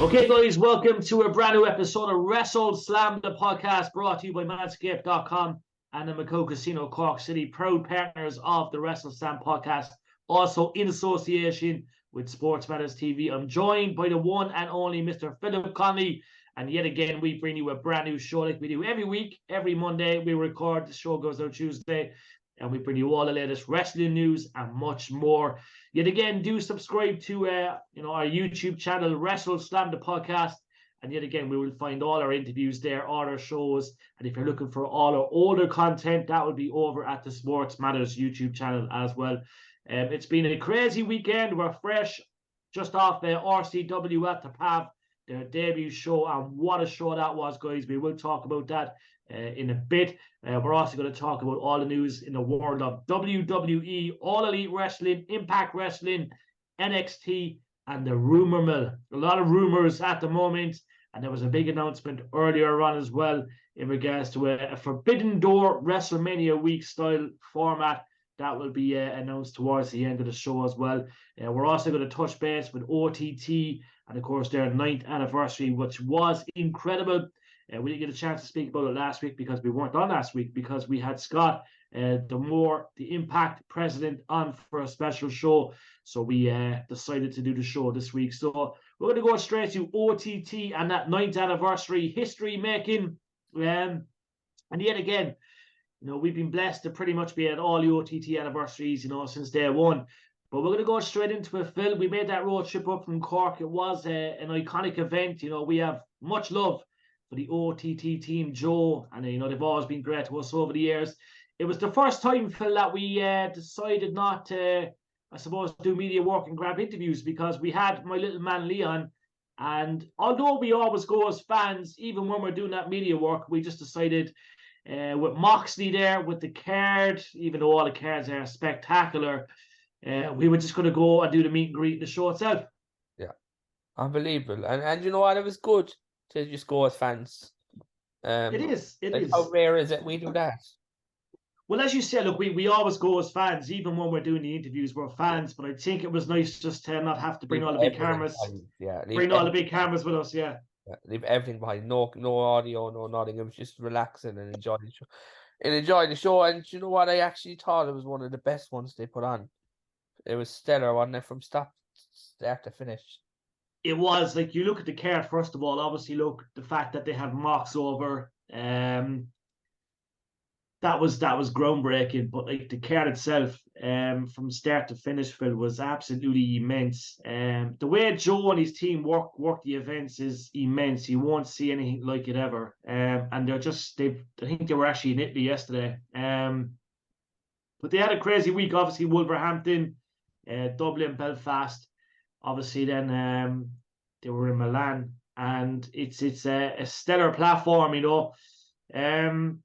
Okay, guys, welcome to a brand new episode of WrestleSlam, the podcast brought to you by Manscaped.com and the Macau Casino Cork City, proud partners of the WrestleSlam podcast, also in association with Sports Matters TV. I'm joined by the one and only Mr. Philip Conley, and yet again, we bring you a brand new show like we do every week. Every Monday, we record. The show goes out Tuesday, and we bring you all the latest wrestling news and much more. Yet again, do subscribe to our YouTube channel, WrestleSlam the podcast. And yet again, we will find all our interviews there, all our shows. And if you're looking for all our older content, that will be over at the Sports Matters YouTube channel as well. It's been a crazy weekend. We're fresh just off the RCW at the PAV, their debut show. And what a show that was, guys. We will talk about that in a bit. We're also going to talk about all the news in the world of WWE, All Elite Wrestling, Impact Wrestling, NXT, and the rumor mill. A lot of rumors at the moment, and there was a big announcement earlier on as well in regards to a Forbidden Door WrestleMania week style format that will be announced towards the end of the show as well. We're also going to touch base with OTT and of course their 9th anniversary, which was incredible. We didn't get a chance to speak about it last week because we weren't on last week because we had Scott, the Impact president, on for a special show. So we decided to do the show this week. So we're going to go straight to OTT and that 9th anniversary history making. And yet again, we've been blessed to pretty much be at all the OTT anniversaries, since day one. But we're going to go straight into it, Phil. We made that road trip up from Cork. It was an iconic event. We have much love for the OTT team, Joe, and they've always been great to us over the years. It was the first time, Phil, that we decided not to, I suppose, do media work and grab interviews because we had my little man Leon, and although we always go as fans, even when we're doing that media work, we just decided with Moxley there, with the card, even though all the cards are spectacular, we were just going to go and do the meet and greet in the show itself. Yeah, unbelievable. And you know what, it was good to just go as fans. It is. How rare is it we do that? Well, as you said, look, we always go as fans, even when we're doing the interviews, we're fans. But I think it was nice just to not have to bring all the big cameras. Bring all the big cameras with us, yeah. Leave everything behind. No audio, no nothing. It was just relaxing and enjoying the show. And you know what? I actually thought it was one of the best ones they put on. It was stellar, wasn't it? From start to finish. It was. Like, you look at the card, first of all, obviously, look, the fact that they have Mox over, that was groundbreaking. But like the card itself, from start to finish, Phil, was absolutely immense. The way Joe and his team work the events is immense. You won't see anything like it ever. And I think they were actually in Italy yesterday. But they had a crazy week. Obviously, Wolverhampton, Dublin, Belfast. Obviously, then they were in Milan, and it's a stellar platform, For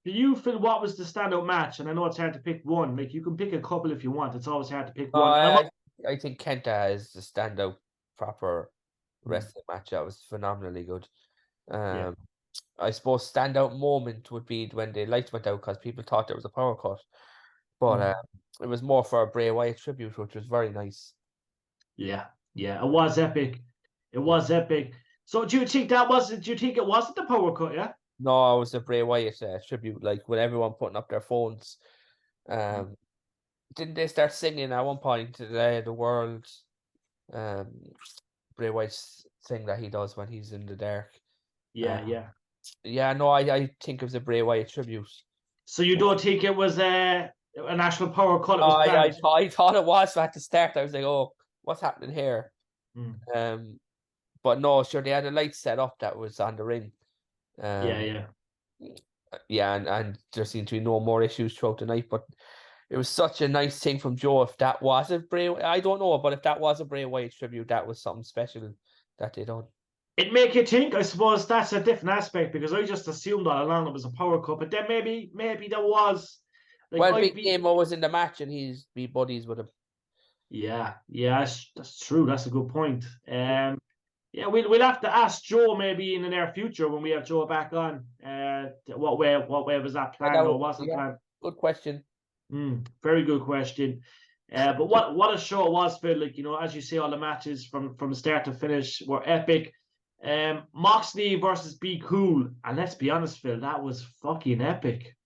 you, Phil, what was the standout match? And I know it's hard to pick one. Like, you can pick a couple if you want. It's always hard to pick one. I think Kenta is the standout proper wrestling match. That was phenomenally good. I suppose standout moment would be when the lights went out because people thought there was a power cut. But it was more for a Bray Wyatt tribute, which was very nice. Yeah, it was epic. It was epic. So do you think it wasn't the power cut, yeah? No, it was a Bray Wyatt tribute, like with everyone putting up their phones. Didn't they start singing at one point the world Bray Wyatt's thing that he does when he's in the dark? Yeah. No, I think it was a Bray Wyatt tribute. So you don't think it was a national power cut? I thought it was at the start. I was like, oh, what's happening here? But no, sure, they had a light set up that was on the ring. Yeah, and there seemed to be no more issues throughout the night. But it was such a nice thing from Joe. If that was a Bray, I don't know, but if that was a Bray Wyatt tribute, that was something special that they done. It make you think. I suppose that's a different aspect because I just assumed all along it was a power cut, but then maybe there was. Like, well, Big Nemo was in the match and he's be buddies with him. Yeah, that's true. That's a good point. Yeah, we'll have to ask Joe maybe in the near future when we have Joe back on. What way was that planned or wasn't planned? Good question. Very good question. But what a show it was, Phil. Like, you know, as you say, all the matches from start to finish were epic. Moxley versus Be Cool, and let's be honest, Phil, that was fucking epic.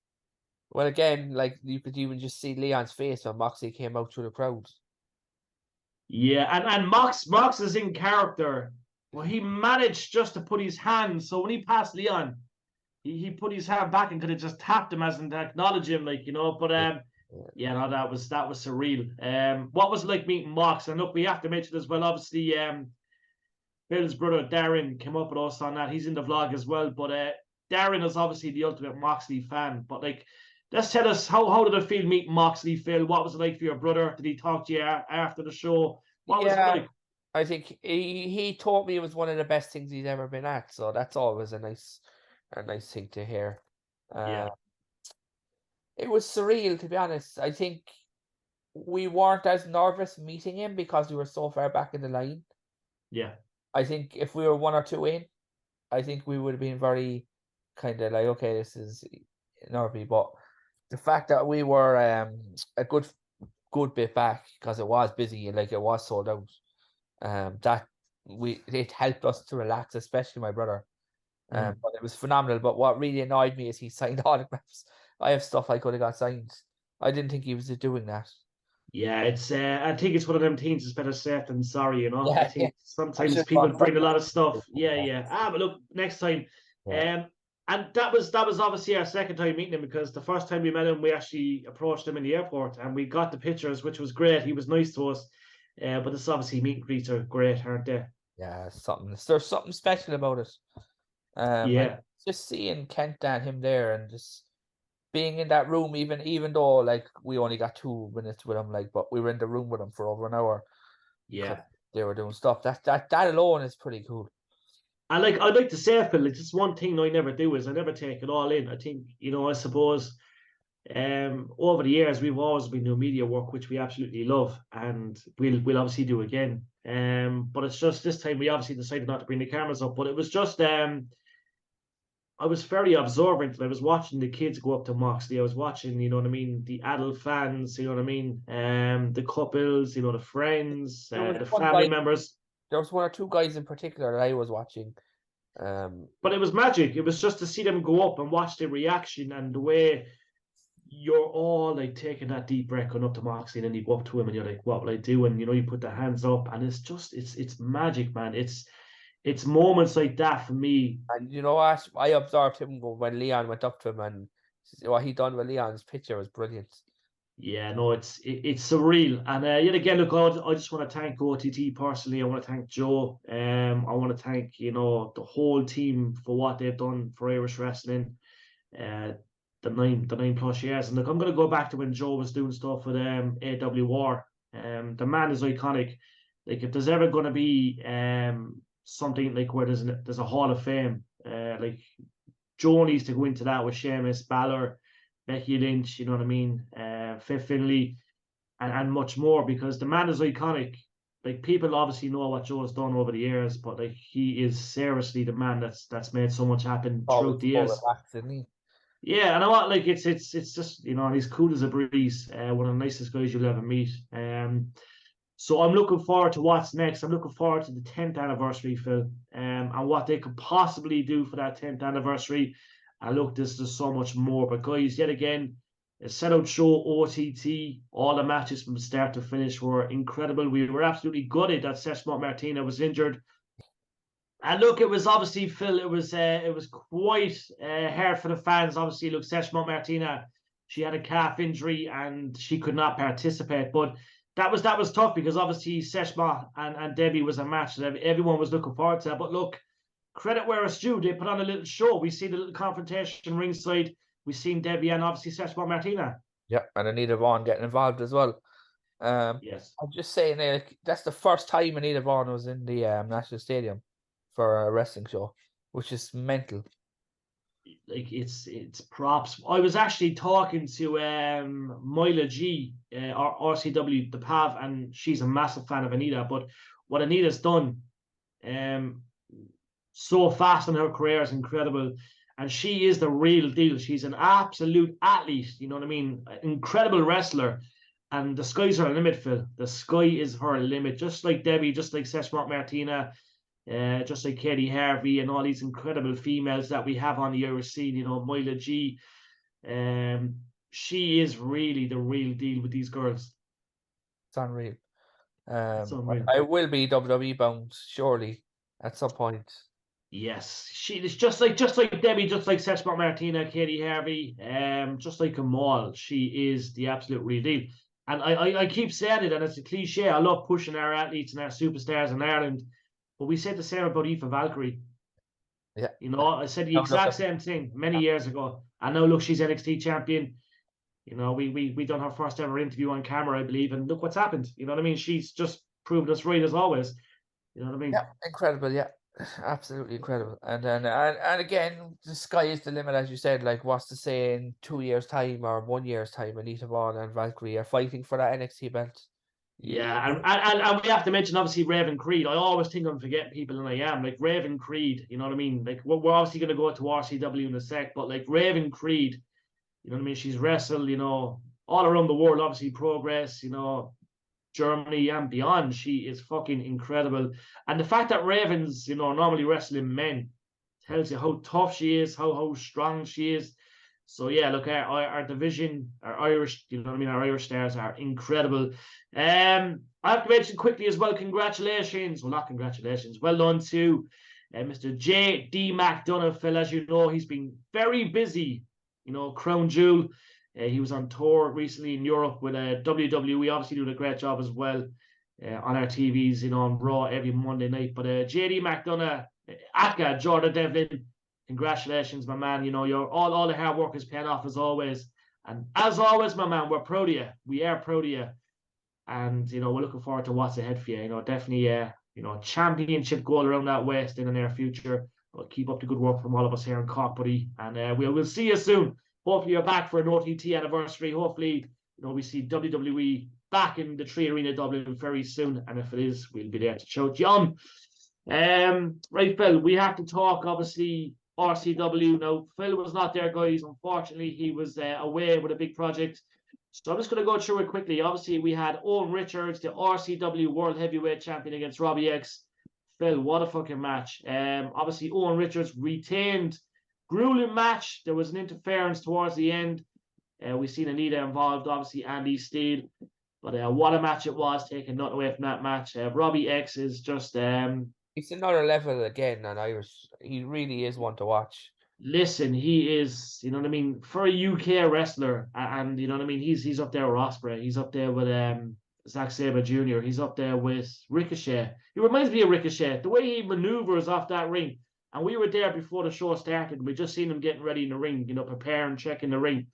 Well, again, like you could even just see Leon's face when Moxley came out through the crowd. Yeah, and Mox is in character. Well, he managed just to put his hand. So when he passed Leon, he put his hand back and could have just tapped him as in to acknowledge him, like, you know. But yeah, no, that was surreal. What was it like meeting Mox? And look, we have to mention as well, obviously, Phil's brother Darren came up with us on that. He's in the vlog as well. But Darren is obviously the ultimate Moxley fan. But like, let's tell us how did it feel meeting Moxley, Phil? What was it like for your brother? Did he talk to you after the show? What was it like? I think he told me it was one of the best things he's ever been at. So that's always a nice thing to hear. Yeah. It was surreal, to be honest. I think we weren't as nervous meeting him because we were so far back in the line. Yeah. I think if we were 1 or 2 in, I think we would have been very kind of like, okay, this is nervy. But the fact that we were a good bit back because it was busy and like it was sold out, it helped us to relax, especially my brother. But it was phenomenal. But what really annoyed me is he signed autographs. I have stuff I could have got signed. I didn't think he was doing that. Yeah, it's I think it's one of them things. It's better safe than sorry, you know. Yeah, I think sometimes people bring a lot of stuff. Yeah. But look, next time. And that was obviously our second time meeting him, because the first time we met him, we actually approached him in the airport and we got the pictures, which was great. He was nice to us. But it's obviously meet and greets are great, aren't they? Yeah, there's something special about it. Yeah. Just seeing Kent and him there and just being in that room, even though like we only got 2 minutes with him, like, but we were in the room with him for over an hour. Yeah. They were doing stuff. That alone is pretty cool. And like, I'd like to say, Phil, like, just one thing I never do is I never take it all in. I think, you know, I suppose over the years we've always been doing media work, which we absolutely love, and we'll obviously do again. But it's just this time we obviously decided not to bring the cameras up. But it was just I was very observant. I was watching the kids go up to Moxley. I was watching, you know what I mean, the adult fans, you know what I mean, the couples, you know, the friends, the family members. There was 1 or 2 guys in particular that I was watching. But it was magic. It was just to see them go up and watch the reaction and the way you're all like taking that deep breath going up to Moxley, and then you go up to him and you're like, what will I do? And you know, you put the hands up, and it's just it's magic, man. It's moments like that for me. And you know what? I observed him when Leon went up to him, and what he done with Leon's picture was brilliant. Yeah, no, it's surreal. And yet again, look, I just want to thank OTT personally. I want to thank Joe. I want to thank, you know, the whole team for what they've done for Irish wrestling. The 9+ years. And look, I'm going to go back to when Joe was doing stuff with AWR. The man is iconic. Like, if there's ever going to be something like where there's a Hall of Fame, like, Joe needs to go into that with Sheamus, Balor, Becky Lynch, you know what I mean, Fifth Finlay, and much more, because the man is iconic. Like, people obviously know what Joe's done over the years, but like, he is seriously the man that's made so much happen throughout the years. Yeah, and I want, like, it's just, you know, he's cool as a breeze. One of the nicest guys you'll ever meet. So I'm looking forward to what's next. I'm looking forward to the 10th anniversary, Phil, and what they could possibly do for that 10th anniversary. And look, there's so much more. But guys, yet again, a sellout show, OTT. All the matches from start to finish were incredible. We were absolutely gutted that Sesmo Martina was injured. And look, it was obviously, Phil, it was quite hard for the fans. Obviously, look, Sesmo Martina, she had a calf injury and she could not participate. But that was tough, because obviously Sesma and Debbie was a match that everyone was looking forward to. But look, credit where it's due. They put on a little show. We see the little confrontation ringside. We've seen Debbie and obviously Sesma Martina. Yeah, and Anita Vaughan getting involved as well. Yes. I'm just saying, that's the first time Anita Vaughan was in the National Stadium for a wrestling show, which is mental. Like, it's props. I was actually talking to Myla G, RCW, the Pav, and she's a massive fan of Anita. But what Anita's done so fast in her career is incredible. And she is the real deal. She's an absolute athlete, you know what I mean? Incredible wrestler. And the sky's her limit, Phil. The sky is her limit. Just like Debbie, just like Sesmart Martina, just like Katie Harvey, and all these incredible females that we have on the Irish scene. Mila G. She is really the real deal with these girls. It's unreal. It's unreal. I will be WWE bound surely at some point. Yes, she is just like Debbie, just like Sesmart Martina, Katie Harvey, just like them all. She is the absolute real deal. And I keep saying it, and it's a cliche. I love pushing our athletes and our superstars in Ireland, but we said the same about Aoife Valkyrie. Yeah. I said the exact same thing many years ago. And now look, she's NXT champion. We done her first ever interview on camera, I believe, and look what's happened. You know what I mean? She's just proved us right as always. You know what I mean? Yeah, incredible. Yeah, absolutely incredible. And then and again, the sky is the limit, as you said. Like, what's to say in 2 years' time or 1 year's time, Anita Vaughan and Valkyrie are fighting for that NXT belt. Yeah, and we have to mention obviously Raven Creed. I always think I'm forgetting people, and I am. Like Raven Creed, you know what I mean? Like we're obviously going to go to RCW in a sec, but like Raven Creed, you know what I mean? She's wrestled, all around the world, obviously Progress, Germany and beyond. She is fucking incredible. And the fact that Raven's, normally wrestling men tells you how tough she is, how strong she is. So yeah, look, our division, our Irish, our Irish stars are incredible. I have to mention quickly as well, congratulations. Well, not congratulations. Well done to Mr. J.D. McDonough, Phil. As you know, he's been very busy, Crown Jewel. He was on tour recently in Europe with WWE, obviously doing a great job as well on our TVs, on Raw every Monday night. But JD McDonough, Atka, Jordan Devlin, congratulations, my man. You're all the hard work is paying off as always. And as always, my man, we're proud of you. We are proud of you. And, we're looking forward to what's ahead for you. Definitely, championship goal around that waist in the near future. But keep up the good work from all of us here in Cork, buddy. And we'll see you soon. Hopefully you're back for an OTT anniversary. Hopefully, we see WWE back in the Tree Arena Dublin very soon. And if it is, we'll be there to shout you on. Right, Phil, we have to talk, obviously, RCW. Now, Phil was not there, guys. Unfortunately, he was away with a big project. So I'm just going to go through it quickly. Obviously, we had Owen Richards, the RCW World Heavyweight Champion, against Robbie X. Phil, what a fucking match. Obviously, Owen Richards retained. Grueling match. There was an interference towards the end. We've seen Anita involved, obviously Andy Steele. But what a match it was, taking nothing away from that match. Robbie X is just... It's another level again, and he really is one to watch. Listen, he is, you know what I mean, for a UK wrestler, and you know what I mean, he's up there with Ospreay. He's up there with Zack Sabre Jr. He's up there with Ricochet. He reminds me of Ricochet. The way he maneuvers off that ring. And we were there before the show started. We just seen him getting ready in the ring, preparing, checking the ring.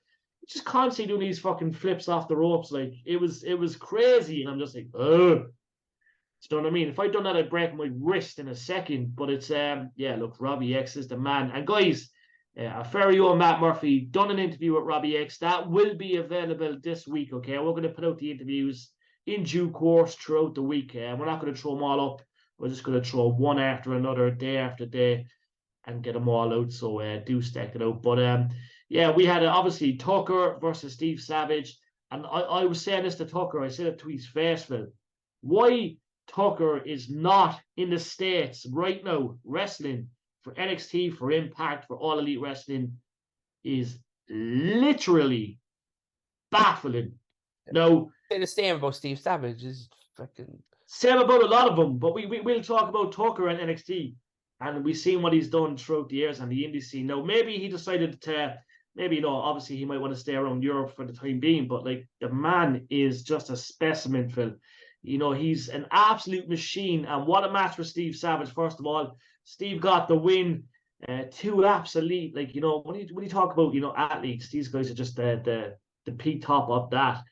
Just constantly doing these fucking flips off the ropes. Like, it was crazy. And I'm just like, ugh. You know what I mean? If I'd done that, I'd break my wrist in a second. But it's, look, Robbie X is the man. And guys, our very own Matt Murphy done an interview with Robbie X. That will be available this week, okay? We're going to put out the interviews in due course throughout the week. We're not going to throw them all up. We're just going to throw one after another, day after day, and get them all out. So do stack it out. But we had obviously Tucker versus Steve Savage. And I was saying this to Tucker. I said it to his face, Phil. Why Tucker is not in the States right now wrestling for NXT, for Impact, for All Elite Wrestling is literally baffling. Now, say the same about Steve Savage. Is fucking same about a lot of them, but we'll talk about Tucker and NXT, and we've seen what he's done throughout the years on the indie scene. Now, maybe he decided to, obviously he might want to stay around Europe for the time being, but like the man is just a specimen, Phil. He's an absolute machine. And what a match for Steve Savage. First of all, Steve got the win. Two absolute, when you talk about, athletes, these guys are just the peak top of that.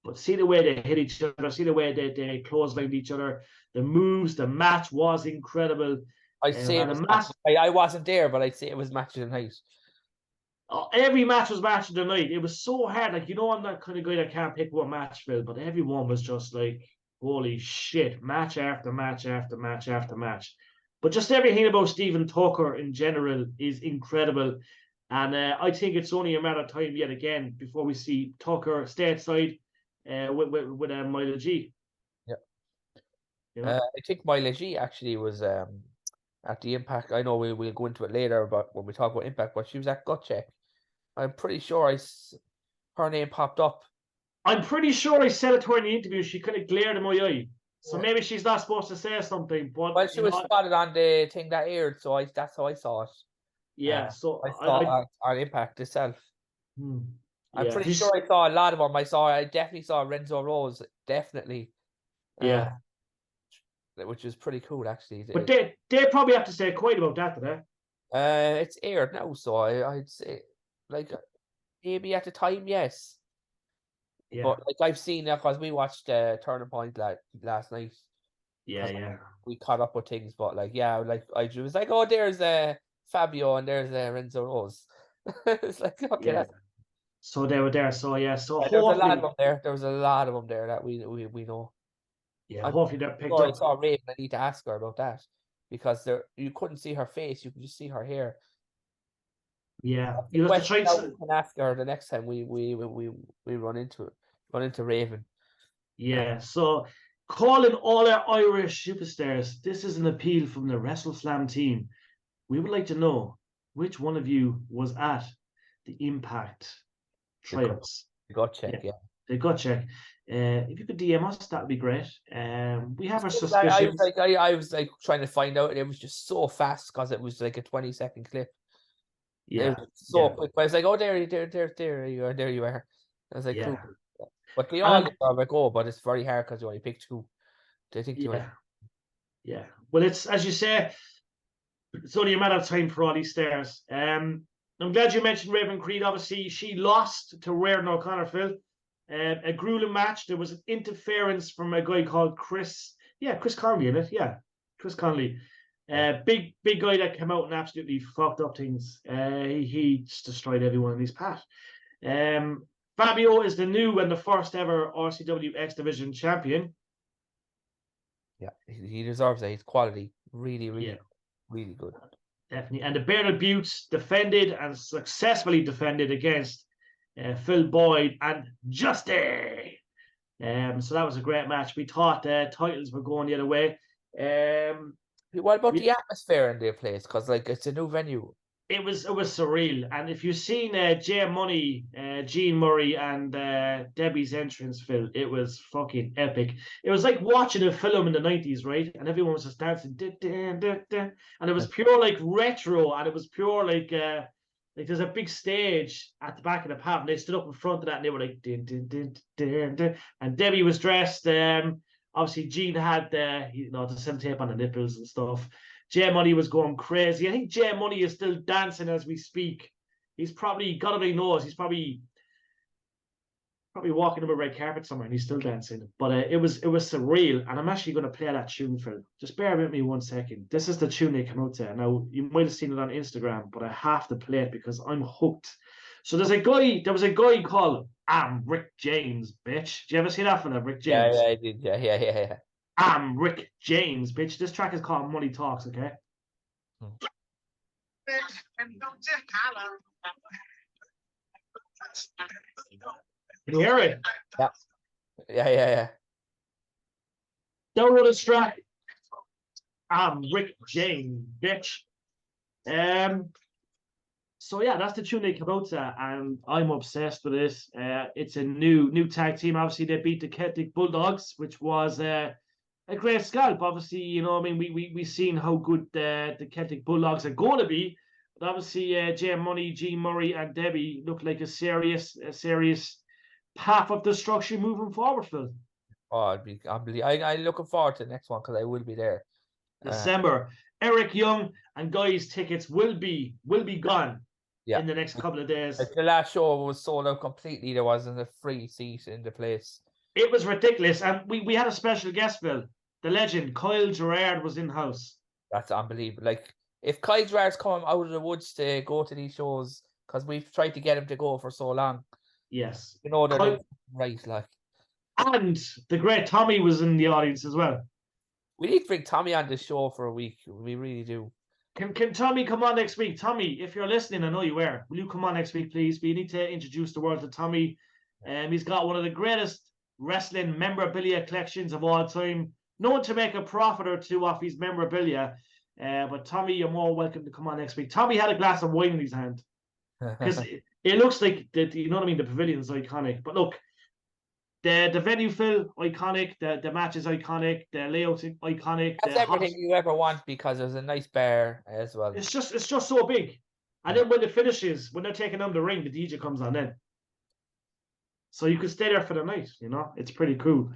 But see the way they hit each other, see the way they clotheslined each other, the moves, the match was incredible. I'd say it was match. I wasn't there, but I'd say it was match of the night. Every match was match of the night. It was so hard. I'm that kind of guy that can't pick one match, Phil, but everyone was just like, holy shit, match after match after match after match. But just everything about Stephen Tucker in general is incredible. And I think it's only a matter of time yet again before we see Tucker stateside with Mila G. Yeah. You know? I think Mila G actually was at the Impact. I know we'll go into it later, but when we talk about Impact, but she was at Gut Check. I'm pretty sure her name popped up. I'm pretty sure I said it to her in the interview. She kind of glared in my eye. So Yeah. maybe she's not supposed to say something. But Well, she was spotted on the thing that aired, so that's how I saw it. yeah. So I saw it on Impact itself. I'm yeah. pretty sure I saw a lot of them. I definitely saw Renzo Rose, definitely. Yeah. Which is pretty cool, actually. But they probably have to stay quiet about that today. It's aired now, so I'd say, like, maybe at the time, yes. Yeah. But like I've seen that because we watched Turning Point last night. Yeah. We caught up with things, but like I was like, oh, there's Fabio and there's Renzo Rose. It's like, okay, Yeah. So they were there. So yeah. So there was a lot of hopefully, them there. There was a lot of them there that we know. yeah. I'm Hopefully they're picked sure I up. saw Raven. I need to ask her about that because you couldn't see her face. You could just see her hair. Yeah. That's the You'll have to question try. that we can ask her the next time we run into Raven. Yeah. So calling all our Irish superstars. This is an appeal from the WrestleSlam team. We would like to know which one of you was at the Impact tryouts. Gut check, yeah. The gut check. If you could DM us, that would be great. We have our I was suspicions. like, I was like trying to find out, and it was just so fast because it was like a 20-second clip. It was so quick. But I was like, oh, there you are. I was like, cool. But they all deserve a go, but it's very hard because you only pick two. Do you think they might? Yeah. Well, it's as you say, it's only a matter of time for all these stars. I'm glad you mentioned Raven Creed. Obviously, she lost to Reardon O'Connor, Phil. A grueling match. There was an interference from a guy called Chris. Yeah, Chris Conley in it. Yeah, Chris Conley. Big guy that came out and absolutely fucked up things. He just destroyed everyone in his path. Fabio is the new and the first ever RCW X Division champion. Yeah, he deserves it. He's quality. Really good. Definitely. And the Bearded Buttes defended and successfully defended against Phil Boyd and Justy. So that was a great match. We thought titles were going the other way. What about the atmosphere in their place? Because like it's a new venue. It was surreal. And if you've seen Jay Money, Gene Murray, and Debbie's entrance, Phil, it was fucking epic. It was like watching a film in the 90s, right? And everyone was just dancing. And it was pure like retro, and it was pure like there's a big stage at the back of the pub, and they stood up in front of that, and they were like, din, din, din, din, din. And Debbie was dressed. Obviously, Gene had the sellotape on the nipples and stuff. Jay Money was going crazy. I think Jay Money is still dancing as we speak. He's probably, God only knows, he's probably walking over a red carpet somewhere and he's still dancing. But it was surreal. And I'm actually going to play that tune, Phil. Just bear with me 1 second. This is the tune they come out to. Now, you might have seen it on Instagram, but I have to play it because I'm hooked. So there was a guy called Rick James, bitch. Did you ever see that fella, Rick James? Yeah, I did. Yeah. I'm Rick James, bitch. This track is called Money Talks, okay? Can you hear it? Yeah. Download this track. I'm Rick James, bitch. So yeah, that's the tune they come out to, and I'm obsessed with this. It's a new tag team. Obviously, they beat the Celtic Bulldogs, which was a great scalp. Obviously, you know, I mean, we seen how good the Celtic Bulldogs are going to be. But obviously, Jay Money, Gene Murray, and Debbie look like a serious path of destruction moving forward, Phil. Oh, I'm looking forward to the next one because I will be there. December. Eric Young and guys' tickets will be gone in the next couple of days. Like the last show was sold out completely. There wasn't a free seat in the place. It was ridiculous. And we had a special guest, Phil. The legend, Kyle Gerard, was in house. That's unbelievable. Like, if Kyle Gerard's coming out of the woods to go to these shows, because we've tried to get him to go for so long. Yes. You know, they're right, like. And the great Tommy was in the audience as well. We need to bring Tommy on this show for a week. We really do. Can Tommy come on next week? Tommy, if you're listening, I know you were. Will you come on next week, please? We need to introduce the world to Tommy. He's got one of the greatest wrestling memorabilia collections of all time, known to make a profit or two off his memorabilia. But Tommy, you're more welcome to come on next week. Tommy had a glass of wine in his hand because it looks like that. You know what I mean? The pavilion's iconic, but look, the venue Phil iconic, the match is iconic, the layout iconic, That's everything you ever want because there's a nice bar as well. It's just so big. And then when it finishes, when they're taking on the ring, the DJ comes on then. So you could stay there for the night, you know. It's pretty cool.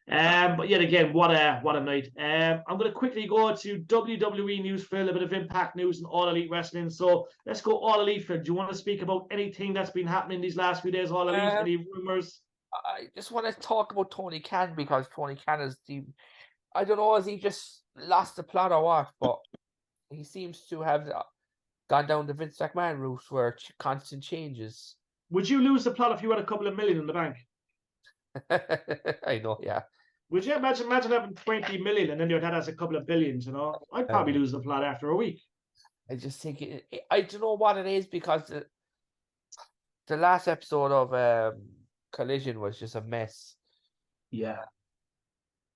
But yet again, what a night. I'm gonna quickly go to WWE news, Phil, a bit of Impact news and All Elite Wrestling. So let's go All Elite, Phil. Do you want to speak about anything that's been happening these last few days, All Elite? Any rumors? I just want to talk about Tony Khan because Tony Khan is I don't know, has he just lost the plot or what, but he seems to have gone down the Vince McMahon route where constant changes. Would you lose the plot if you had a couple of million in the bank? I know, yeah. Would you imagine having 20 million and then your dad has a couple of billions, you know? I'd probably lose the plot after a week. I just think I don't know what it is because the last episode of Collision was just a mess. Yeah.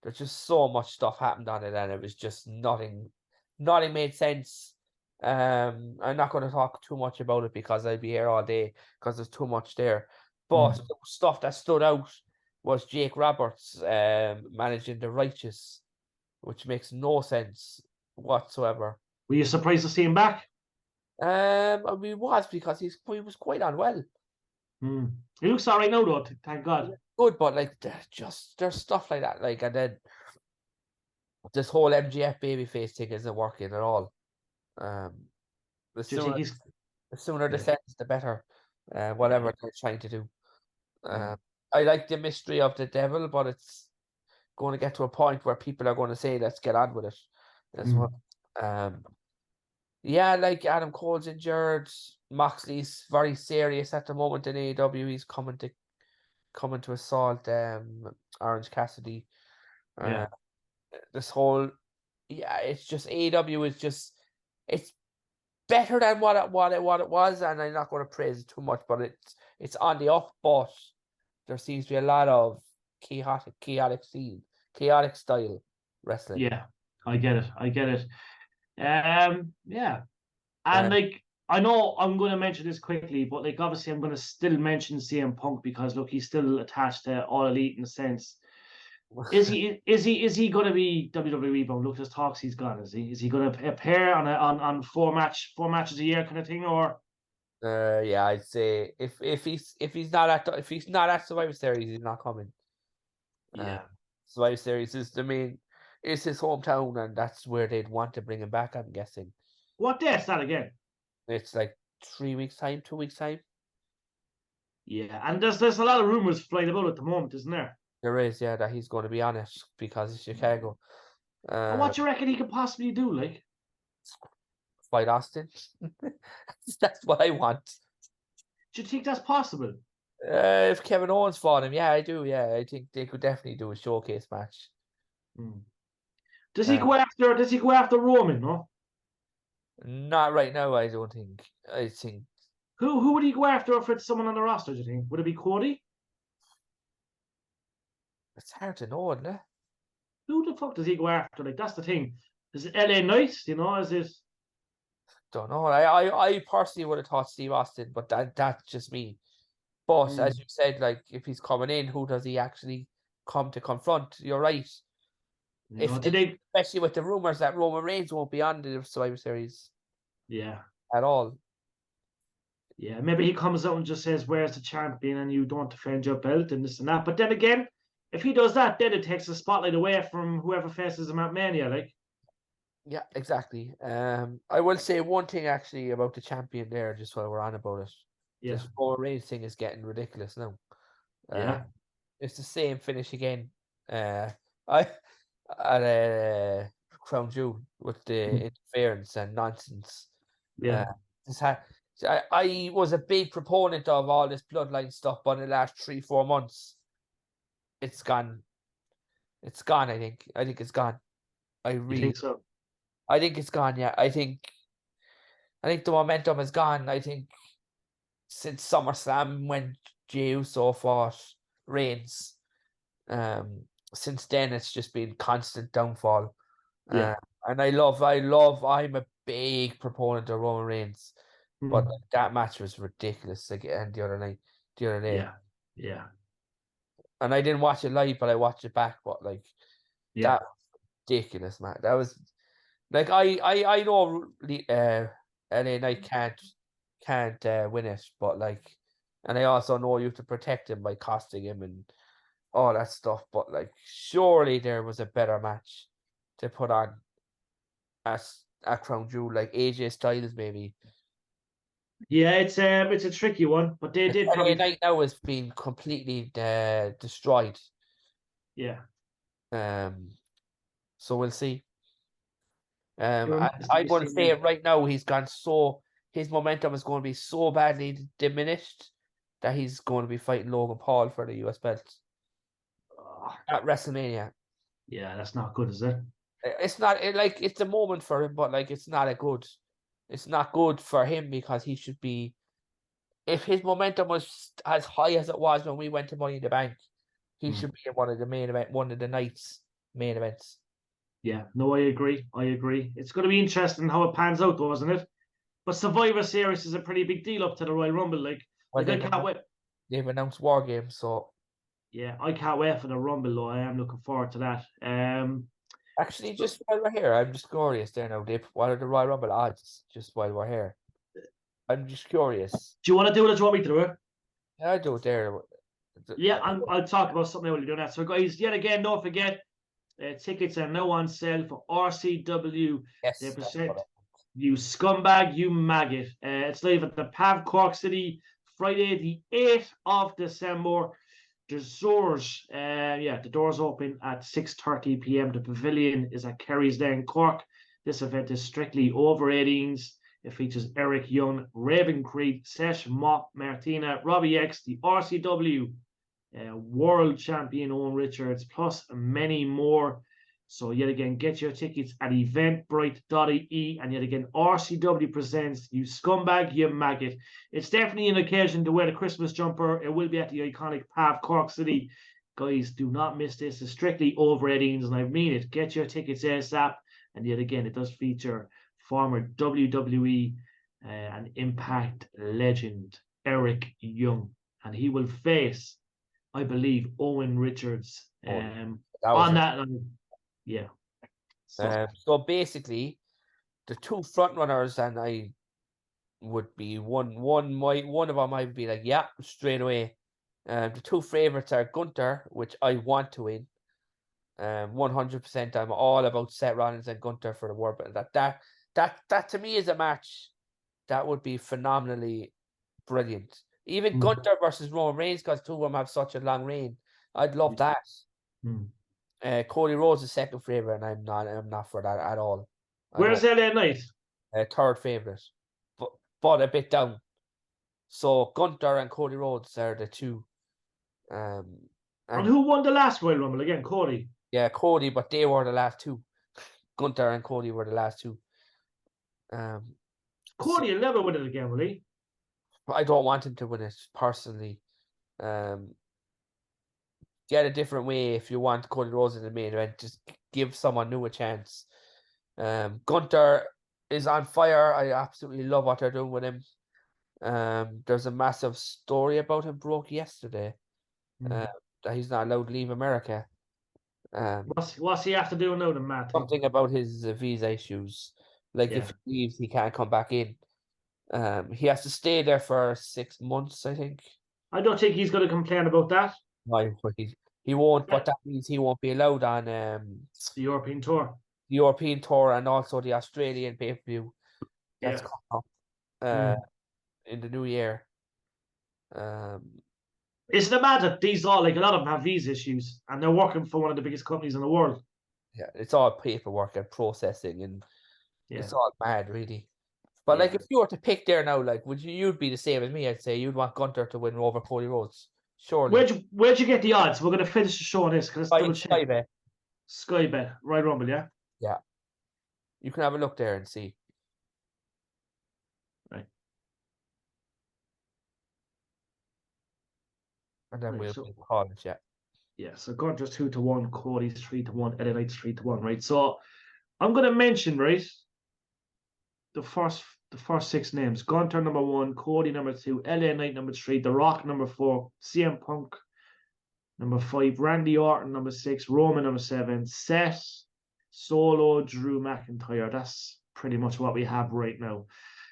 There's just so much stuff happened on it and it was just nothing made sense. I'm not going to talk too much about it because I'd be here all day because there's too much there. But the stuff that stood out was Jake Roberts managing the Righteous, which makes no sense whatsoever. Were you surprised to see him back? I mean, he was because he was quite unwell. He looks all right now, though. Thank God. Good, but like there's stuff like that, like, and then this whole MGF babyface thing isn't working at all. The sooner the sense, the better. Whatever they're trying to do. I like the mystery of the devil, but it's going to get to a point where people are going to say, "Let's get on with it." As well. Yeah, like Adam Cole's injured. Moxley's very serious at the moment in AEW. He's coming to assault Orange Cassidy. This whole it's just AEW is just it's better than what it was, and I'm not going to praise it too much, but it's on the up. But there seems to be a lot of chaotic style wrestling. Yeah, I get it. And like, I know I'm going to mention this quickly, but like, obviously I'm going to still mention CM Punk because look, he's still attached to All Elite in a sense. Is he going to be WWE bound? Look, there's talks he's gone. Is he going to appear on four matches a year kind of thing, or? Yeah, I'd say if he's not at Survivor Series, he's not coming. Yeah, Survivor Series is it's his hometown, and that's where they'd want to bring him back, I'm guessing. What day is that again? It's like 3 weeks time, 2 weeks time. Yeah, and there's a lot of rumors flying about at the moment, isn't there? There is, yeah, that he's going to be on it because it's Chicago. And what do you reckon he could possibly do, like? Fight Austin. That's what I want. Do you think that's possible? If Kevin Owens fought him, yeah, I do. Yeah, I think they could definitely do a showcase match. Does he go after Roman? No. Not right now. I don't think. I think. Who would he go after if it's someone on the roster? Do you think? Would it be Cody? It's hard to know, isn't it? Who the fuck does he go after? Like, that's the thing. Is it LA Knight? You know, is it? Don't know. I personally would have thought Steve Austin, but that's just me. But as you said, like, if he's coming in, who does he actually come to confront? You're right. Especially with the rumors that Roman Reigns won't be on the Survivor Series. Yeah. At all. Yeah, maybe he comes out and just says, "Where's the champion?" and you don't defend your belt and this and that. But then again, if he does that, then it takes the spotlight away from whoever faces him at Mania, like. Yeah, exactly. I will say one thing actually about the champion there, just while we're on about it. Yeah. This Roman Reigns thing is getting ridiculous now. It's the same finish again. I at Crown Jewel with the interference and nonsense. Yeah. I was a big proponent of all this bloodline stuff, but in the last 3-4 months, it's gone. It's gone. I think it's gone. You think so? I think it's gone. Yeah, I think the momentum is gone. I think since SummerSlam when Jey Uso fought Reigns, Since then, it's just been constant downfall. Yeah. And I'm a big proponent of Roman Reigns, but like, that match was ridiculous again the other day. Yeah. And I didn't watch it live, but I watched it back. But like Yeah. that was ridiculous, man. That was like I know LA Knight can't win it, but like, and I also know you have to protect him by costing him and all that stuff. But like, surely there was a better match to put on as a Crown Jewel, like AJ Styles maybe. Yeah, it's a tricky one, but they did LA probably. Knight now has been completely destroyed. Yeah. So we'll see. It remains to I'm be going to seen say then. it right now. His momentum is going to be so badly diminished that he's going to be fighting Logan Paul for the US belt Oh, at WrestleMania. yeah, that's not good, is it? It's not like it's a moment for him, but like it's not good for him because he should be. If his momentum was as high as it was when we went to Money in the Bank, he should be in one of the night's main events. Yeah, no, I agree. I agree. It's going to be interesting how it pans out, though, isn't it? But Survivor Series is a pretty big deal up to the Royal Rumble. Well, I can't wait. they've announced War Games, so Yeah, I can't wait for the Rumble, though. I am looking forward to that. actually, just while we're here, I'm just curious there now, Dave. What are the Royal Rumble odds? Just while we're here, I'm just curious. Do you want to do it or do you want me to do it? Yeah, I do it there. Yeah, I'll talk about something while you're doing that. So, guys, yet again, don't forget, tickets are now on sale for RCW. They Yes, that's present what You Scumbag, You Maggot. It's live at the PAV Cork City, Friday, the 8th of December. The doors open at 6:30 p.m. The pavilion is at Kerry's Lane, Cork. This event is strictly over 18s. It features Eric Young, Raven Creed, Sesh Mop, Martina, Robbie X, the RCW, world champion Owen Richards, plus many more. So yet again, get your tickets at eventbrite.ie. And yet again, RCW presents You Scumbag, You Maggot. It's definitely an occasion to wear the Christmas jumper. It will be at the iconic PAV Cork City. Guys, do not miss this. It's strictly over 18s, and I mean it. Get your tickets ASAP. And yet again, it does feature former WWE and Impact legend Eric Young. And he will face, I believe, Owen Richards that was on it. that line. Yeah. So basically, the two front runners, and I would be one of them. I'd be like, yeah, straight away. The two favorites are Guther, which I want to win. 100%. I'm all about Seth Rollins and Guther for the world, but that to me is a match that would be phenomenally brilliant. Even Guther versus Roman Reigns, because two of them have such a long reign. I'd love that. Cody Rhodes is second favorite, and I'm not for that at all. Where's LA Knight? Third favorite, but a bit down. So Guther and Cody Rhodes are the two. And who won the last Royal Rumble again? Cody. Yeah, Cody, but they were the last two. Guther and Cody were the last two. Cody will never win it again, will he? I don't want him to win it personally. Get a different way if you want Cody Rhodes in the main event. Just give someone new a chance. Guther is on fire. I absolutely love what they're doing with him. There's a massive story about him broke yesterday that he's not allowed to leave America. What's he have to do now, the mad thing? Something about his visa issues. Like if he leaves, he can't come back in. He has to stay there for 6 months, I think. I don't think he's going to complain about that. No, but he won't. But that means he won't be allowed on The European tour. the European tour and also the Australian pay-per-view that's coming up in the new year. Isn't it mad that these all, like, a lot of them have visa issues and they're working for one of the biggest companies in the world? Yeah, it's all paperwork and processing, and it's all mad, really. But like, if you were to pick there now, like, you'd be the same as me? I'd say you'd want Guther to win over Cody Rhodes, surely. Where'd you get the odds? We're going to finish the show on this because it's double check. Skybet. Skybet, Royal Rumble, yeah. Yeah, you can have a look there and see. Right. And then we'll call it, yeah. Yeah, so Gunter's 2-1, Cody's 3-1, LA Knight's 3-1, right? So I'm gonna mention, right, the first six names. Gunter number 1, Cody number 2, LA Knight number 3, The Rock number 4, CM Punk number 5, Randy Orton number 6, Roman number 7, Seth, Solo, Drew McIntyre. That's pretty much what we have right now.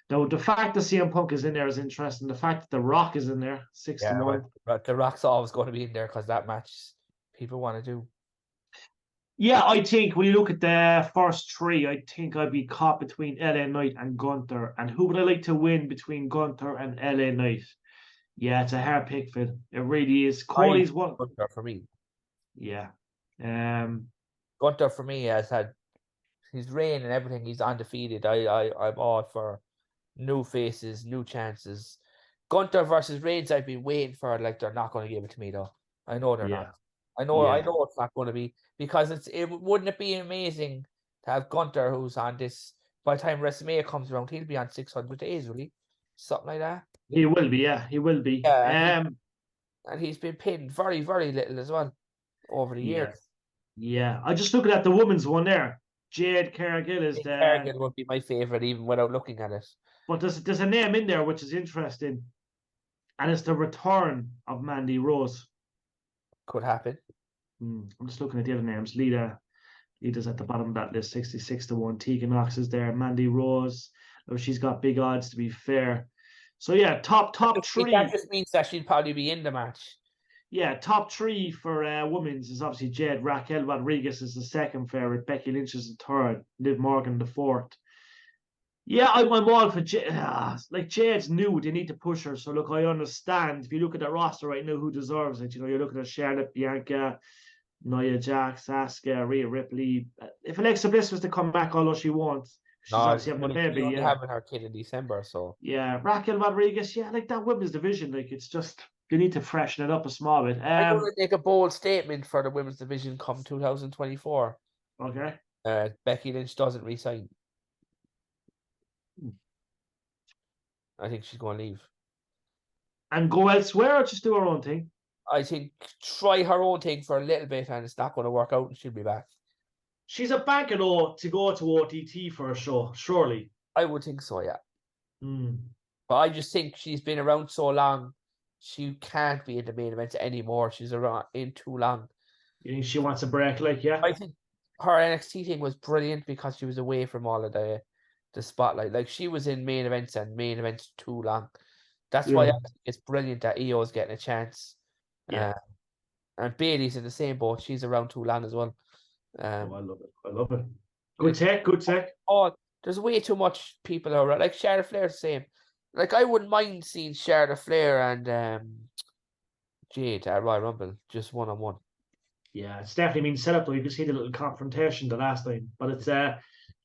Now, the fact that CM Punk is in there is interesting. The fact that The Rock is in there, 6-1. But The Rock's always going to be in there because that match people want to do. Yeah, I think when you look at the first three, I think I'd be caught between LA Knight and Gunther. And who would I like to win between Gunther and LA Knight? Yeah, it's a hard pick, Phil. It really is. Cody's one. Gunther for me. Yeah. Gunther for me has had his reign and everything. He's undefeated. I'm all for new faces, new chances. Gunther versus Reigns, I've been waiting for. Like, they're not going to give it to me though. I know they're not. I know it's not going to be, because wouldn't it be amazing to have Gunther, who's on this, by the time WrestleMania comes around, he'll be on 600 days, will he? Something like that. He will be, yeah, he will be. Yeah, and he's been pinned very, very little as well over the years. Yeah, I'm just looking at the women's one there. Jade Cargill is the. Cargill would be my favorite, even without looking at it. But there's a name in there which is interesting, and it's the return of Mandy Rose. Could happen. I'm just looking at the other names. Lita's at the bottom of that list, 66-1. Tegan Knox is there. Mandy Rose. Oh, she's got big odds, to be fair. So yeah, top three. That just means that she'd probably be in the match. Yeah, top three for women's is obviously Jade. Raquel Rodriguez is the second favorite. Becky Lynch is the third. Liv Morgan the fourth. Yeah, I'm all for Jade. Like, Jade's new. They need to push her. So look, I understand. If you look at the roster right now, who deserves it? You know, you're looking at Charlotte, Bianca, Nia Jax, Asuka, Rhea Ripley. If Alexa Bliss was to come back, although she won't, she's obviously having a baby. Yeah, having her kid in December, so yeah. Raquel Rodriguez, yeah, like that women's division, like, it's just, they need to freshen it up a small bit. I'm going to make a bold statement for the women's division come 2024. Okay. Becky Lynch doesn't resign. I think she's going to leave. And go elsewhere, or just do her own thing? I think try her own thing for a little bit, and it's not going to work out, and she'll be back. She's a banker though to go to OTT for a show, surely. I would think so, yeah. But I just think she's been around so long, she can't be in the main event anymore. She's around in too long. You think she wants a break, like, yeah? I think her NXT thing was brilliant because she was away from all of the spotlight. Like, she was in main events too long. That's why I think it's brilliant that EO's getting a chance. Yeah. And Bailey's in the same boat. She's around too long as well. I love it. Good tech. Oh, there's way too much people around. Like, Charlotte Flair's the same. Like, I wouldn't mind seeing Charlotte Flair and Jade at Royal Rumble, just one-on-one. Yeah, it's definitely been set up though. You can see the little confrontation the last time. But it's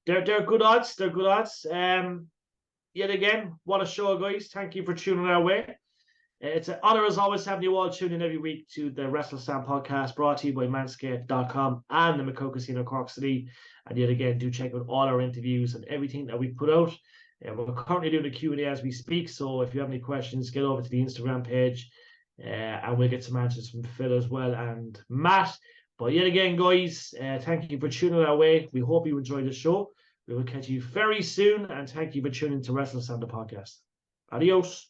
they're good odds. They're good odds. Yet again, what a show, guys. Thank you for tuning our way. It's an honor as always having you all tune in every week to the WrestleSlam podcast, brought to you by Manscaped.com and the Macau Casino Cork City. And yet again, do check out all our interviews and everything that we put out. We're currently doing a Q&A as we speak, so if you have any questions, get over to the Instagram page and we'll get some answers from Phil as well and Matt. But yet again, guys, thank you for tuning our way. We hope you enjoyed the show. We will catch you very soon, and thank you for tuning to WrestleSlam the podcast. Adios.